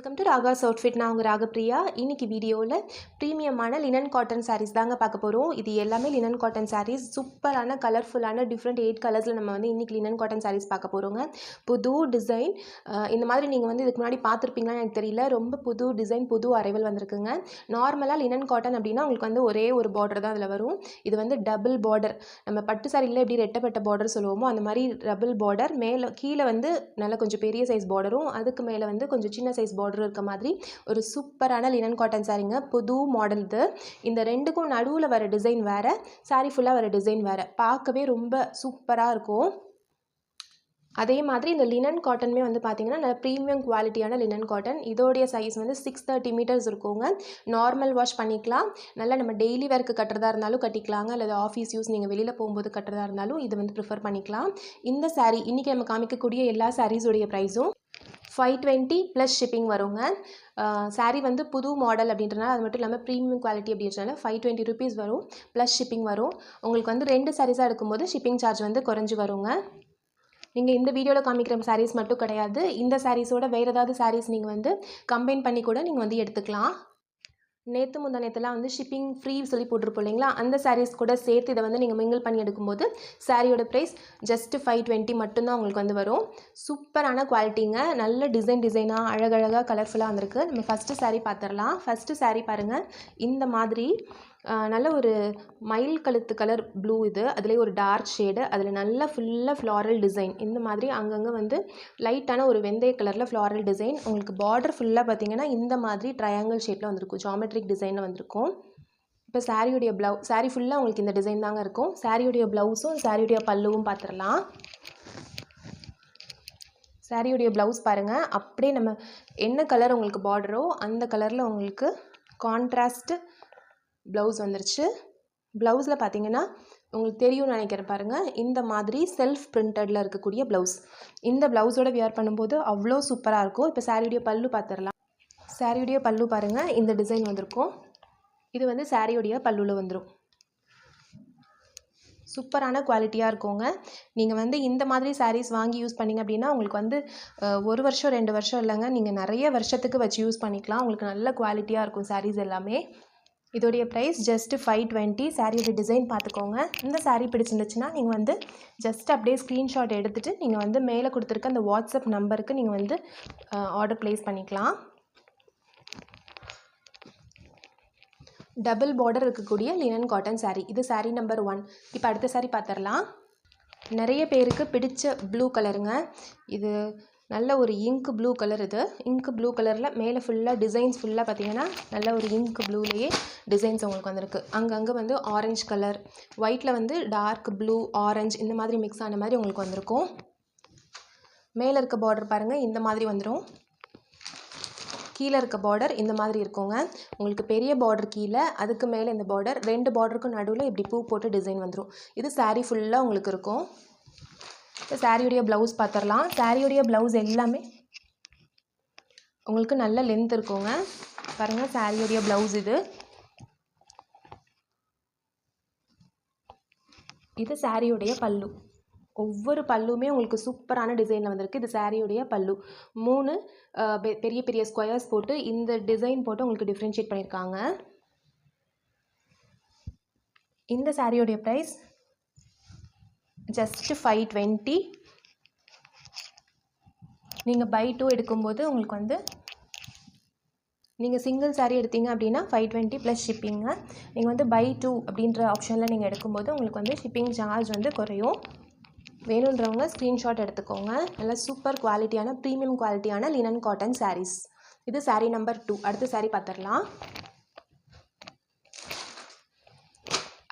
Welcome to Raga's outfit. நான் உங்கள் ராகப்பிரியா. இன்றைக்கி வீடியோவில் ப்ரீமியமான லினன் காட்டன் சாரீஸ் தாங்க பார்க்க போகிறோம். இது எல்லாமே லினன் காட்டன் சாரீஸ், சூப்பரான கலர்ஃபுல்லான டிஃப்ரெண்ட் 8 கலர்ஸில் நம்ம இன்றைக்கி லினன் காட்டன் சாரீஸ் பார்க்க போகிறோங்க. புது டிசைன், இந்த மாதிரி நீங்கள் இதுக்கு முன்னாடி பார்த்துருப்பீங்களான்னு எனக்கு தெரியல. ரொம்ப புது டிசைன், புது அரைவல் வந்திருக்குங்க. நார்மலாக லினன் காட்டன் அப்படின்னா உங்களுக்கு ஒரே ஒரு பார்டர் தான் அதில் வரும். இது டபுள் பார்டர். நம்ம பட்டு சாரியில் எப்படி ரெட்டப்பட்ட பார்டர் சொல்லுவோமோ அந்த மாதிரி டபுள் பார்டர். மேலே கீழே நல்லா கொஞ்சம் பெரிய சைஸ் பார்டரும், அதுக்கு மேலே கொஞ்சம் சின்ன சைஸ் பார்டர் இருக்க மாதிரி ஒரு சூப்பரான லினன் காட்டன் சாரீங்க. புது மாடல் இது. இந்த ரெண்டுக்கும் நடுவில் வர டிசைன் வேறு, சாரீ ஃபுல்லாக வர டிசைன் வேறு. பார்க்கவே ரொம்ப சூப்பராக இருக்கும். அதே மாதிரி இந்த லினன் காட்டனுமே பார்த்தீங்கன்னா நல்ல ப்ரீமியம் குவாலிட்டியான லினன் காட்டன். இதோடைய சைஸ் 630 மீட்டர்ஸ் இருக்குங்க. நார்மல் வாஷ் பண்ணிக்கலாம். நல்லா நம்ம டெய்லி வேர்க்கு கட்டுறதா இருந்தாலும் கட்டிக்கலாங்க, அல்லது ஆஃபீஸ் யூஸ் நீங்கள் வெளியில் போகும்போது கட்டுறதா இருந்தாலும் இது ப்ரிஃபர் பண்ணிக்கலாம். இந்த சாரீ இன்றைக்கி நம்ம காமிக்கக்கூடிய எல்லா சாரீஸோடைய ப்ரைஸும் 520 ப்ளஸ் ஷிப்பிங் வருங்க. சாரீ புது மாடல் அப்படின்றனால, அது மட்டும் இல்லாமல் ப்ரீமியம் குவாலிட்டி அப்படின்றனால 520 ருபீஸ் வரும், ப்ளஸ் ஷிப்பிங் வரும். உங்களுக்கு 2 சாரீஸாக எடுக்கும்போது ஷிப்பிங் சார்ஜ் குறைஞ்சி வருங்க. நீங்கள் இந்த வீடியோவில் காமிக்கிற சாரீஸ் மட்டும் கிடையாது, இந்த சாரீஸோட வேறு ஏதாவது சாரீஸ் நீங்கள் கம்பைன் பண்ணி கூட நீங்கள் எடுத்துக்கலாம். நேற்று முந்தா நேற்றுலாம் ஷிப்பிங் ஃப்ரீ சொல்லி போட்டிருப்போம் இல்லைங்களா, அந்த சாரீஸ் கூட சேர்த்து இதை நீங்கள் மிங்கிள் பண்ணி எடுக்கும்போது சாரியோட ப்ரைஸ் ஜஸ்ட் 520 மட்டும்தான் உங்களுக்கு வரும். சூப்பரான குவாலிட்டிங்க. நல்ல டிசைனாக அழகழகாக கலர்ஃபுல்லாக வந்திருக்கு. நம்ம ஃபஸ்ட்டு சாரீ பார்த்துடலாம். ஃபஸ்ட்டு சாரீ பாருங்கள். இந்த மாதிரி நல்ல ஒரு மயில் கழுத்து கலர் ப்ளூ. இது அதிலே ஒரு டார்க் ஷேடு, அதில் நல்லா ஃபுல்லாக ஃப்ளாரல் டிசைன். இந்த மாதிரி அங்கங்கே லைட்டான ஒரு வெந்தய கலரில் ஃப்ளாரல் டிசைன். உங்களுக்கு பார்டர் ஃபுல்லாக பார்த்திங்கன்னா இந்த மாதிரி ட்ரையாங்கிள் ஷேப்பில் வந்திருக்கும், ஜாமெட்ரிக் டிசைனில் வந்திருக்கும். இப்போ சாரியுடைய சாரீ ஃபுல்லாக உங்களுக்கு இந்த டிசைன் தாங்க இருக்கும். சாரியுடைய ப்ளவுஸும் சாரியுடைய பல்லுவும் பார்த்துடலாம். சாரியுடைய ப்ளவுஸ் பாருங்கள். அப்படியே நம்ம என்ன கலர் உங்களுக்கு பார்டரோ அந்த கலரில் உங்களுக்கு கான்ட்ராஸ்ட் ப்ளவுஸ் வந்துருச்சு. ப்ளவுஸில் பார்த்தீங்கன்னா உங்களுக்கு தெரியும்னு நினைக்கிறேன் பாருங்கள். இந்த மாதிரி செல்ஃப் பிரிண்டடில் இருக்கக்கூடிய ப்ளவுஸ். இந்த ப்ளவுஸோட வியர் பண்ணும்போது அவ்வளோ சூப்பராக இருக்கும். இப்போ சாரியுடைய பல்லு பார்த்துடலாம். சாரியுடைய பல்லு பாருங்கள், இந்த டிசைன் வந்திருக்கும். இது சாரியுடைய பல்லுவில் வந்துடும். சூப்பரான குவாலிட்டியாக இருக்குங்க. நீங்கள் இந்த மாதிரி சாரீஸ் வாங்கி யூஸ் பண்ணிங்க அப்படின்னா உங்களுக்கு 1 வருஷம் 2 வருஷம் இல்லைங்க, நீங்கள் நிறைய வருஷத்துக்கு வச்சு யூஸ் பண்ணிக்கலாம். உங்களுக்கு நல்ல குவாலிட்டியாக இருக்கும் சாரீஸ் எல்லாமே. இதோடைய ப்ரைஸ் ஜஸ்ட் 520. சாரியோட டிசைன் பார்த்துக்கோங்க. இந்த சாரீ பிடிச்சிருந்துச்சுன்னா நீங்கள் ஜஸ்ட் அப்படியே ஸ்க்ரீன்ஷாட் எடுத்துகிட்டு நீங்கள் மேலே கொடுத்துருக்க அந்த வாட்ஸ்அப் நம்பருக்கு நீங்கள் ஆர்டர் ப்ளேஸ் பண்ணிக்கலாம். டபுள் பார்டர் இருக்கக்கூடிய லினன் காட்டன் சாரீ. இது சாரீ நம்பர் 1. இப்போ அடுத்த சாரீ பார்த்துடலாம். நிறைய பேருக்கு பிடிச்ச ப்ளூ கலருங்க. இது நல்ல ஒரு இங்க் ப்ளூ கலர். இது இங்க் ப்ளூ கலரில் மேலே ஃபுல்லாக டிசைன்ஸ் ஃபுல்லாக பார்த்தீங்கன்னா நல்ல ஒரு இங்க் ப்ளூலேயே டிசைன்ஸ் உங்களுக்கு வந்திருக்கு. அங்கங்கே ஆரஞ்சு கலர், ஒயிட்டில் டார்க் ப்ளூ ஆரஞ்சு இந்த மாதிரி மிக்ஸ் ஆன மாதிரி உங்களுக்கு வந்திருக்கும். மேலே இருக்க பார்டர் பாருங்கள், இந்த மாதிரி வந்துடும். கீழே இருக்க பார்டர் இந்த மாதிரி இருக்குங்க. உங்களுக்கு பெரிய பார்டர் கீழே, அதுக்கு மேலே இந்த பார்டர், 2 பார்டருக்கும் நடுவில் இப்படி பூ போட்டு டிசைன் வந்துடும். இது சாரீ ஃபுல்லாக உங்களுக்கு இருக்கும். இப்போ சாரியுடைய ப்ளவுஸ் பார்த்துடலாம். சாரியுடைய ப்ளவுஸ் எல்லாமே உங்களுக்கு நல்ல லென்த் இருக்குங்க. பாருங்கள், சாரியுடைய ப்ளவுஸ் இது சாரியுடைய பல்லு. ஒவ்வொரு பல்லுமே உங்களுக்கு சூப்பரான டிசைனில் வந்திருக்கு. இது சாரியுடைய பல்லு. 3 பெரிய பெரிய ஸ்கொயர்ஸ் போட்டு இந்த டிசைன் போட்டு உங்களுக்கு டிஃப்ரென்ஷியேட் பண்ணியிருக்காங்க. இந்த சாரியுடைய ப்ரைஸ் ஜஸ்ட் 520. நீங்கள் பை 2 எடுக்கும்போது உங்களுக்கு நீங்கள் சிங்கிள் சாரீ எடுத்தீங்க அப்படின்னா 520 ப்ளஸ் ஷிப்பிங்க. நீங்கள் பை 2 அப்படின்ற ஆப்ஷனில் நீங்கள் எடுக்கும்போது உங்களுக்கு ஷிப்பிங் சார்ஜ் குறையும். வேணுன்றவங்க ஸ்க்ரீன்ஷாட் எடுத்துக்கோங்க. நல்ல சூப்பர் குவாலிட்டியான ப்ரீமியம் குவாலிட்டியான லினன் காட்டன் சாரீஸ். இது சாரீ நம்பர் 2. அடுத்த சாரீ பார்த்துடலாம்.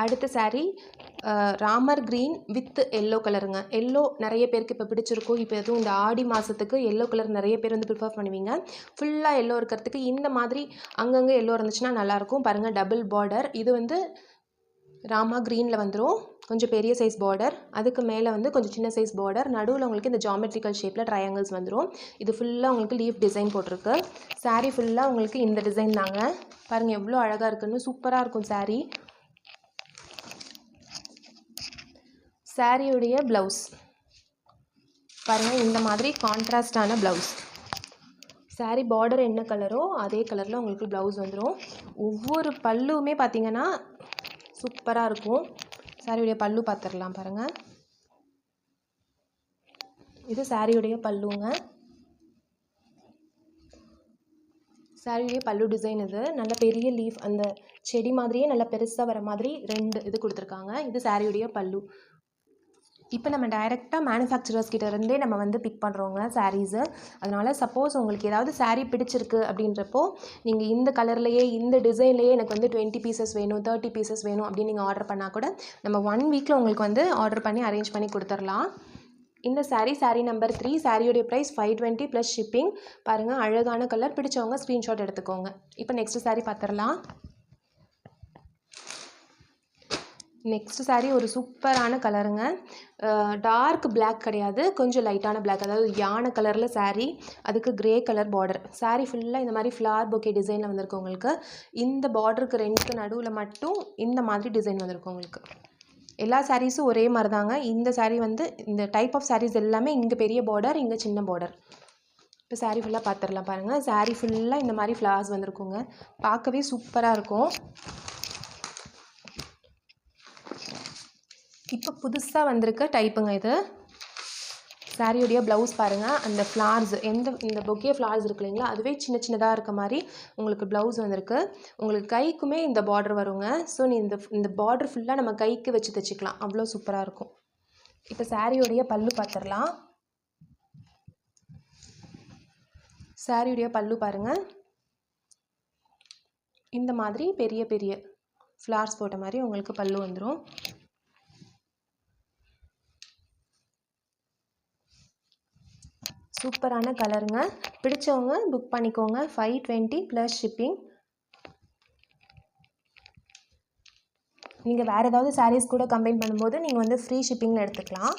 அடுத்த sari Ramar green with yellow கலருங்க. எல்லோ நிறைய பேருக்கு இப்போ பிடிச்சிருக்கும். இப்போ எதுவும் இந்த ஆடி மாதத்துக்கு எல்லோ கலர் நிறைய பேர் ப்ரிஃபர் பண்ணுவீங்க. ஃபுல்லாக எல்லோ இருக்கிறதுக்கு இந்த மாதிரி அங்கங்கே எல்லோ இருந்துச்சுன்னா நல்லாயிருக்கும். பாருங்கள், டபுள் பார்டர். இது ராமா க்ரீனில் வந்துடும். கொஞ்சம் பெரிய சைஸ் பார்டர், அதுக்கு மேலே கொஞ்சம் சின்ன சைஸ் பார்டர், நடுவில் உங்களுக்கு இந்த ஜாமெட்ரிக்கல் ஷேப்பில் ட்ரையாங்கிள்ஸ் வந்துடும். இது ஃபுல்லாக உங்களுக்கு லீஃப் டிசைன் போட்டிருக்கு. சாரீ ஃபுல்லாக உங்களுக்கு இந்த டிசைன் தாங்க. பாருங்கள் எவ்வளோ அழகாக இருக்குன்னு. சூப்பராக இருக்கும் சாரீ. சாரியுடைய ப்ளவுஸ் பாருங்கள், இந்த மாதிரி கான்ட்ராஸ்டான ப்ளவுஸ். சாரீ பார்டர் என்ன கலரோ அதே கலரில் உங்களுக்கு ப்ளவுஸ் வந்துடும். ஒவ்வொரு பல்லுமே பார்த்திங்கன்னா சூப்பராக இருக்கும். சாரியுடைய பல்லு பார்த்துடலாம் பாருங்கள். இது சாரியுடைய பல்லுங்க. சாரியுடைய பல்லு டிசைன் இது. நல்ல பெரிய லீஃப், அந்த செடி மாதிரியே நல்ல பெருசாக வர மாதிரி 2 இது கொடுத்துருக்காங்க. இது சாரியுடைய பல்லு. இப்போ நம்ம டைரெக்டாக மேனுஃபேக்சரர்ஸ் கிட்ட இருந்தே நம்ம வந்து பிக் பண்ணுறோங்க சாரீஸு. அதனால் சப்போஸ் உங்களுக்கு ஏதாவது சாரீ பிடிச்சிருக்கு அப்படின்றப்போ நீங்கள் இந்த கலர்லேயே இந்த டிசைன்லேயே எனக்கு வந்து 20 பீசஸ் வேணும், 30 பீசஸ் வேணும் அப்படின்னு நீங்கள் ஆர்டர் பண்ணால் கூட நம்ம 1 வீக்கில் உங்களுக்கு வந்து ஆர்டர் பண்ணி அரேஞ்ச் பண்ணி கொடுத்துடலாம். இந்த சாரீ நம்பர் 3. சாரியோடைய ப்ரைஸ் 520 ப்ளஸ் ஷிப்பிங். பாருங்கள், அழகான கலர். பிடிச்சவங்க ஸ்க்ரீன்ஷாட் எடுத்துக்கோங்க. இப்போ நெக்ஸ்ட் சாரீ பார்த்துடலாம். நெக்ஸ்ட் சாரீ ஒரு சூப்பரான கலருங்க. டார்க் பிளாக் கிடையாது, கொஞ்சம் லைட்டான பிளாக், அதாவது யானை கலரில் சாரீ, அதுக்கு கிரே கலர் பார்டர். சாரீ ஃபுல்லாக இந்த மாதிரி ஃப்ளார் பொக்கே டிசைனில் வந்திருக்கு உங்களுக்கு. இந்த பார்டருக்கு 2க்கு நடுவில் மட்டும் இந்த மாதிரி டிசைன் வந்திருக்கு உங்களுக்கு. எல்லா சாரீஸும் ஒரே மாதிரி தாங்க. இந்த சாரீ வந்து இந்த டைப் ஆஃப் சாரீஸ் எல்லாமே இங்கே பெரிய பார்டர், இங்கே சின்ன பார்டர். இப்போ சாரீ ஃபுல்லாக பார்த்துடலாம் பாருங்கள். சாரீ ஃபுல்லாக இந்த மாதிரி ஃப்ளார்ஸ் வந்திருக்குங்க. பார்க்கவே சூப்பராக இருக்கும். இப்போ புதுசாக வந்திருக்க டைப்புங்க இது. சாரியுடைய ப்ளவுஸ் பாருங்கள். அந்த ஃப்ளார்ஸ் இந்த பொக்கே ஃப்ளார்ஸ் இருக்கு இல்லைங்களா, அதுவே சின்ன சின்னதாக இருக்க மாதிரி உங்களுக்கு ப்ளவுஸ் வந்திருக்கு. உங்களுக்கு கைக்குமே இந்த பார்டர் வருங்க. ஸோ நீ இந்த பார்டர் ஃபுல்லாக நம்ம கைக்கு வச்சு தைச்சிக்கலாம். அவ்வளோ சூப்பராக இருக்கும். இப்போ சாரியுடைய பல்லு பார்த்துடலாம். சாரியுடைய பல்லு பாருங்கள். இந்த மாதிரி பெரிய பெரிய ஃப்ளார்ஸ் போட்ட மாதிரி உங்களுக்கு பல்லு வந்துடும். சூப்பரான கலருங்க. பிடிச்சவங்க புக் பண்ணிக்கோங்க. 520 ப்ளஸ் ஷிப்பிங். நீங்கள் வேறு ஏதாவது சாரீஸ் கூட கம்பைன் பண்ணும்போது நீங்கள் வந்து ஃப்ரீ ஷிப்பிங்கில் எடுத்துக்கலாம்.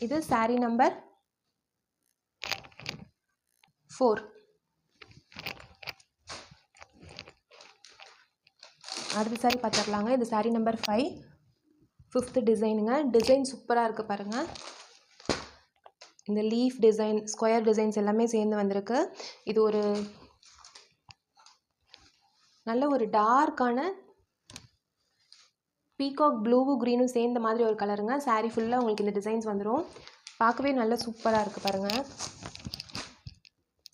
இது சாரீ நம்பர் 4. அடுத்த சாரீ பார்த்துடலாங்க. இது சாரீ நம்பர் 5. 5th டிசைனுங்க. டிசைன் சூப்பராக இருக்குது பாருங்கள். இந்த லீஃப் டிசைன், ஸ்கொயர் டிசைன்ஸ் எல்லாமே சேர்ந்து வந்திருக்கு. இது ஒரு நல்ல ஒரு டார்க்கான பீகாக் ப்ளூவும் க்ரீனும் சேர்ந்த மாதிரி ஒரு கலருங்க. சாரீ ஃபுல்லாக உங்களுக்கு இந்த டிசைன்ஸ் வந்துடும். பார்க்கவே நல்லா சூப்பராக இருக்குது பாருங்கள்.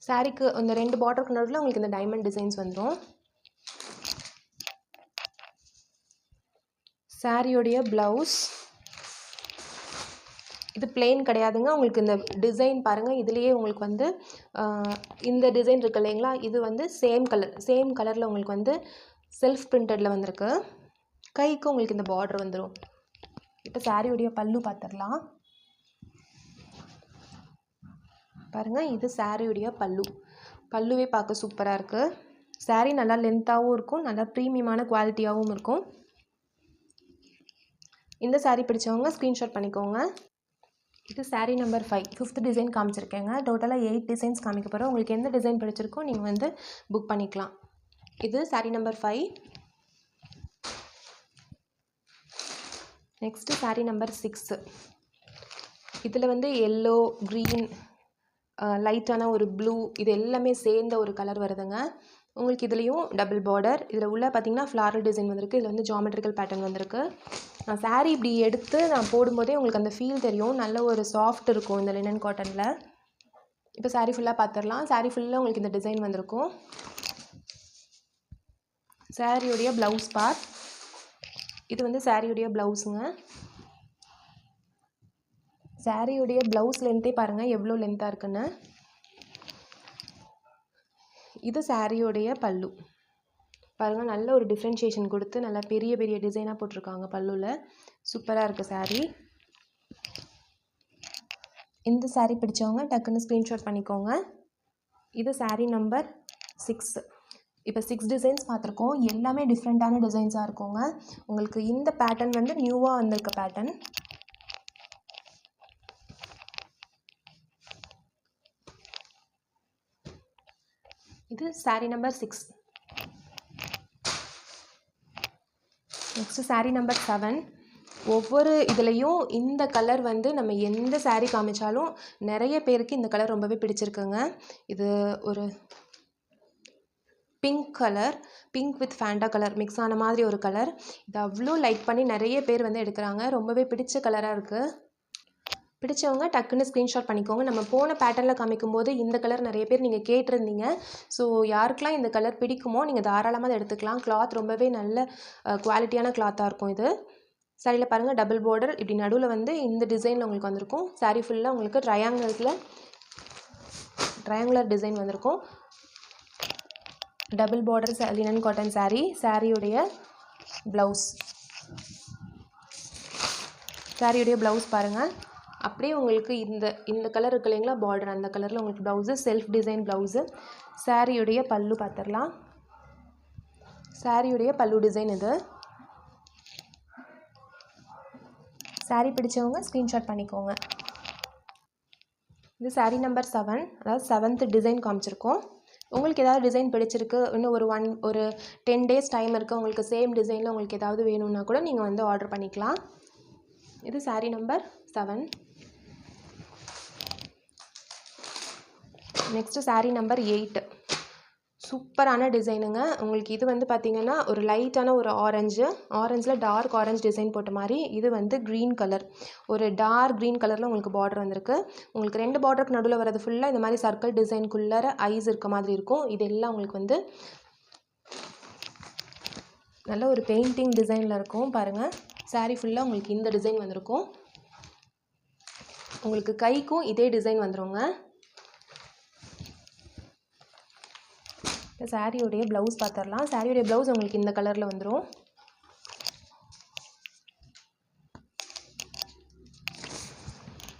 சாரீக்கு இந்த 2 பார்டருக்கு நடுவில் உங்களுக்கு இந்த டைமண்ட் டிசைன்ஸ் வந்துடும். சாரியோடைய ப்ளவுஸ் இது பிளெயின் கிடையாதுங்க. உங்களுக்கு இந்த டிசைன் பாருங்கள். இதுலேயே உங்களுக்கு வந்து இந்த டிசைன் இருக்குது இல்லைங்களா, இது வந்து சேம் கலரில் உங்களுக்கு வந்து செல்ஃப் பிரிண்டடில் வந்திருக்கு. கைக்கு உங்களுக்கு இந்த பார்டர் வந்துடும். இப்போ சாரியுடைய பல்லு பார்த்துடலாம் பாருங்கள். இது சாரியுடைய பல்லுவே பார்க்க சூப்பராக இருக்குது. சாரீ நல்லா லென்த்தாகவும் இருக்கும், நல்லா ப்ரீமியமான குவாலிட்டியாகவும் இருக்கும். இந்த சாரீ பிடிச்சவங்க ஸ்க்ரீன்ஷாட் பண்ணிக்கோங்க. இது சாரீ நம்பர் 5. 5th design காமிச்சிருக்கேங்க. டோட்டலாக 8 டிசைன்ஸ் காமிக்க போகிறோம். உங்களுக்கு எந்த டிசைன் பிடிச்சிருக்கோ நீங்கள் வந்து புக் பண்ணிக்கலாம். இது sari number 5. Next sari number 6. இதில் வந்து எல்லோ, க்ரீன், லைட்டான ஒரு ப்ளூ, இது எல்லாமே சேர்ந்த ஒரு கலர் வருதுங்க. உங்களுக்கு இதுலேயும் டபுள் பார்டர். இதில் உள்ள பார்த்திங்கன்னா ஃப்ளாரல் டிசைன் வந்திருக்கு. இதில் வந்து ஜாமெட்ரிக்கல் பேட்டர்ன் வந்திருக்கு. நான் சாரீ இப்படி எடுத்து நான் போடும்போதே உங்களுக்கு அந்த ஃபீல் தெரியும். நல்ல ஒரு சாஃப்ட் இருக்கும் இந்த லினன் காட்டனில். இப்போ சாரீ ஃபுல்லாக பார்த்துடலாம். சாரீ ஃபுல்லாக உங்களுக்கு இந்த டிசைன் வந்திருக்கும். சாரியுடைய ப்ளவுஸ் பார்ட். இது வந்து சாரியுடைய ப்ளவுஸுங்க. சாரியுடைய ப்ளவுஸ் லென்த்தே பாருங்கள் எவ்வளோ லென்த்தாக இருக்குன்னு. இது சாரியுடைய பல்லு பாருங்கள். நல்ல ஒரு டிஃப்ரென்ஷியேஷன் கொடுத்து நல்லா பெரிய பெரிய டிசைனாக போட்டிருக்காங்க பல்லுவில். சூப்பராக இருக்குது சாரீ. இந்த சாரீ பிடிச்சவங்க டக்குன்னு ஸ்க்ரீன்ஷாட் பண்ணிக்கோங்க. இது சாரீ நம்பர் 6. இப்போ 6 டிசைன்ஸ் பார்த்துருக்கோம். எல்லாமே டிஃப்ரெண்ட்டான டிசைன்ஸாக இருக்குங்க. உங்களுக்கு இந்த பேட்டர்ன் வந்து நியூவாக வந்திருக்க பேட்டர்ன். இது sari number 6. Next sari number 7. ஒவ்வொரு இதுலேயும் இந்த கலர் வந்து நம்ம எந்த saree காமிச்சாலும் நிறைய பேருக்கு இந்த கலர் ரொம்பவே பிடிச்சிருக்குங்க. இது ஒரு pink colour, pink with Fanta colour mix ஆன மாதிரி ஒரு கலர். இது அவ்வளோ லைக் பண்ணி நிறைய பேர் வந்து எடுக்கிறாங்க. ரொம்பவே பிடிச்ச கலராக இருக்குது. பிடிச்சவங்க டக்குன்னு ஸ்க்ரீன்ஷாட் பண்ணிக்கோங்க. நம்ம போன பேட்டர்னில் காமிக்கும்போது இந்த கலர் நிறைய பேர் நீங்கள் கேட்டிருந்தீங்க. ஸோ யாருக்கெல்லாம் இந்த கலர் பிடிக்குமோ நீங்கள் தாராளமாக அதை எடுத்துக்கலாம். கிளாத் ரொம்பவே நல்ல குவாலிட்டியான கிளாத்தாக இருக்கும் இது. சாரியில் பாருங்கள் டபுள் பார்டர் இப்படி நடுவில் வந்து இந்த டிசைனில் உங்களுக்கு வந்திருக்கும். சாரீ ஃபுல்லாக உங்களுக்கு ட்ரையாங்குலர் டிசைன் வந்திருக்கும். Double border linen cotton sari. சாரியுடைய ப்ளவுஸ் பாருங்கள். அப்படியே உங்களுக்கு இந்த கலர் இருக்கு இல்லைங்களா பார்டர், அந்த கலரில் உங்களுக்கு ப்ளவுஸு செல்ஃப் டிசைன் ப்ளவுஸு. சாரியுடைய பல்லு பார்த்துடலாம். சாரியுடைய பல்லு டிசைன் இது. சாரீ பிடிச்சவங்க ஸ்க்ரீன்ஷாட் பண்ணிக்கோங்க. இது சாரீ நம்பர் 7, அதாவது 7th டிசைன் காமிச்சிருக்கோம். உங்களுக்கு ஏதாவது டிசைன் பிடிச்சிருக்கு, இன்னும் ஒரு 10 days டைம் இருக்குது, உங்களுக்கு சேம் டிசைனில் உங்களுக்கு ஏதாவது வேணும்னா கூட நீங்கள் வந்து ஆர்டர் பண்ணிக்கலாம். இது sari number 7. Next sari number 8. சூப்பரான டிசைனுங்க. உங்களுக்கு இது வந்து பார்த்திங்கன்னா ஒரு லைட்டான ஒரு ஆரஞ்சில் டார்க் ஆரஞ்சு டிசைன் போட்ட மாதிரி. இது வந்து க்ரீன் கலர், ஒரு டார்க் க்ரீன் கலரில் உங்களுக்கு பார்டர் வந்திருக்கு. உங்களுக்கு 2 பார்டருக்கு நடுவில் வரது ஃபுல்லாக இந்த மாதிரி சர்க்கிள் டிசைனுக்குள்ளார ஐஸ் இருக்க மாதிரி இருக்கும். இது எல்லாம் உங்களுக்கு வந்து நல்ல ஒரு பெயிண்டிங் டிசைனில் இருக்கும் பாருங்கள். சாரீ ஃபுல்லாக உங்களுக்கு இந்த டிசைன் வந்திருக்கும். உங்களுக்கு கைக்கும் இதே டிசைன் வந்துடுங்க. சாரியுடைய ப்ளவுஸ் பார்த்துடலாம். சாரியுடைய ப்ளவுஸ் உங்களுக்கு இந்த கலரில் வந்துடும்.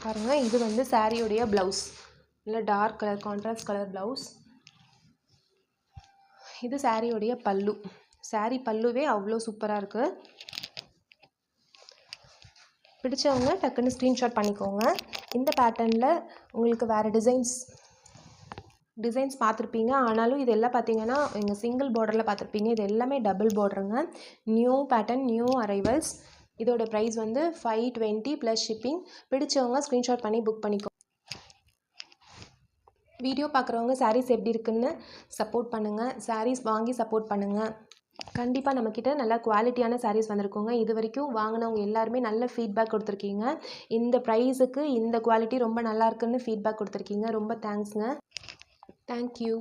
பாருங்கள், இது வந்து சாரியுடைய ப்ளவுஸ், இல்லை dark colour contrast colour blouse. இது சாரியுடைய பல்லு. சாரீ பல்லுவே அவ்வளோ சூப்பராக இருக்குது. பிடிச்சவங்க டக்குன்னு ஸ்க்ரீன்ஷாட் பண்ணிக்கோங்க. இந்த பேட்டர்னில் உங்களுக்கு வேறு டிசைன்ஸ் பார்த்துருப்பீங்க. ஆனாலும் இது எல்லாம் பார்த்தீங்கன்னா இங்கே சிங்கிள் பார்டரில் பார்த்துருப்பீங்க. இது எல்லாமே டபுள் பார்டருங்க. New pattern, new arrivals. இதோட ப்ரைஸ் வந்து 520 ப்ளஸ் ஷிப்பிங். பிடிச்சவங்க ஸ்க்ரீன்ஷாட் பண்ணி புக் பண்ணிக்கோ. வீடியோ பார்க்குறவங்க சாரீஸ் எப்படி இருக்குன்னு சப்போர்ட் பண்ணுங்கள். சாரீஸ் வாங்கி சப்போர்ட் பண்ணுங்கள். கண்டிப்பாக நம்மக்கிட்ட நல்ல குவாலிட்டியான சாரீஸ் வந்திருக்குங்க. இது வரைக்கும் வாங்கினவங்க எல்லாருமே நல்ல ஃபீட்பேக் கொடுத்துருக்கீங்க. இந்த ப்ரைஸுக்கு இந்த குவாலிட்டி ரொம்ப நல்லா இருக்குன்னு ஃபீட்பேக் கொடுத்துருக்கீங்க. ரொம்ப தேங்க்ஸுங்க. Thank you.